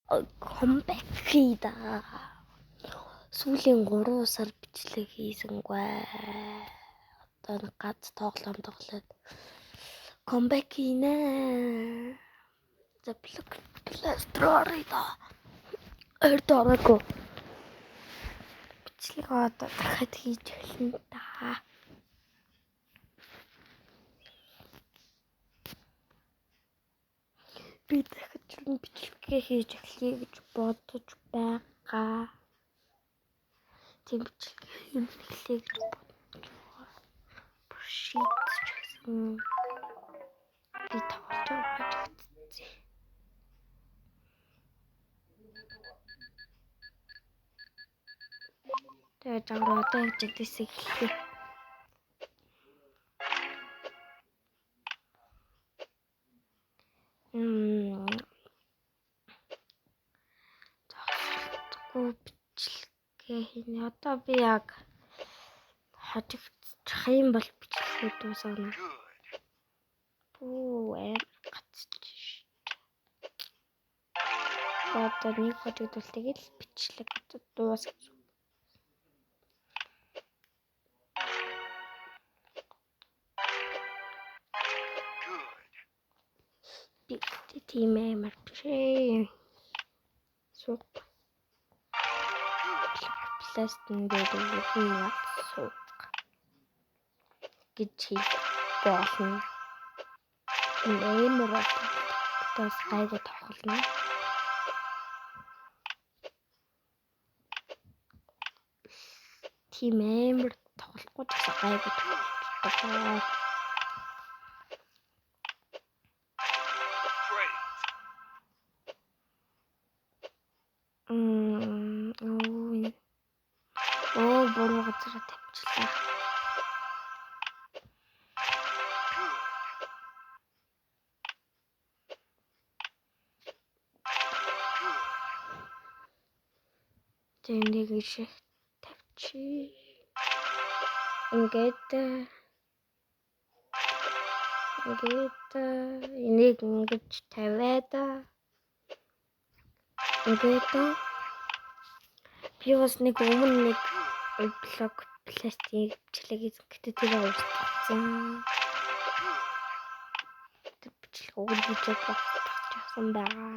comeback хийда. Сүүлийн 3 сар бичлэг хийсэнгүй. Одоо гад тоглоом тоглоод comeback хийнэ. За Play-Store да. Ордог. Бичлэг одоо дахиад хийж эхэлнэ да. Би дахиж бичлэгээ хийж эхлэе гэж бодож байгаа. Тийм бичлэгээ эхлэе гэж бодож байгаа. Шийдчихсэн. Би тоглож байгаа гэж. Тэгээ жаграа одоо хийж дэсийг эхлэе. Бичлэгээ хийнэ. Одоо би яг хожигдчих юм бол бичлэгээ дуусгана. Гацчих. Одоо нэг хожигдвол тэгэл бичлэг дуусгах. Би тийм амар биш. Суг. Пластин дээр юм суг. Гэж болно. Амар тас гайгүй тоглоно. Тийм амар тоглохгүй ч гайгүй тоглож. Буруу газар тавьчихлаа. Тэнийг ишээ тавьчих. Ингээд энийг ингэж тавиад ингээд би бас нэг өмнө нэг блок пластик бичлэг гэдэг тэр уурсан. Тэр бичлэг өгүүлж багтчихсан байгаа.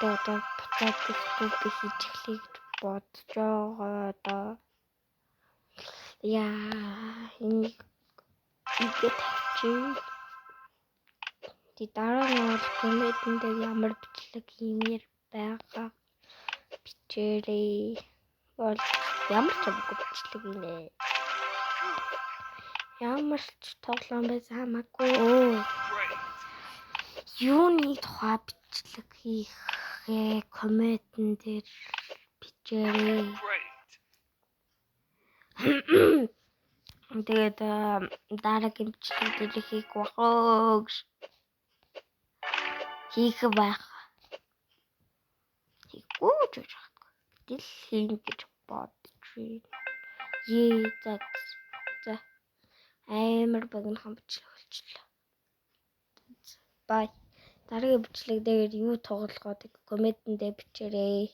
Одоо буцаад бүгд хийж эхлэе гэж бодож байгаа. Энийг тавьчих. Тэ дараа нь бол комментэн дээр ямар бичлэг хиймээр байгаа бичээрэй. Бол ямар ч амгүй бичлэгийнэ. Ямар ч тоглоом байсан хамаагүй. Юуны тухай бичлэг хийхээ комментэн дээр бичээрэй. Тэгээд дараагийн бичлэг дээр хийх байх. Хийх байх. Хийхгүй ч яахгүй. Тэгэл хийн гэж бодож байна. За. Амар богинохон бичлэг болчихлоо. Бай. Дараагийн бичлэг дээр юу тоглоход комментэн дээр бичээрэй.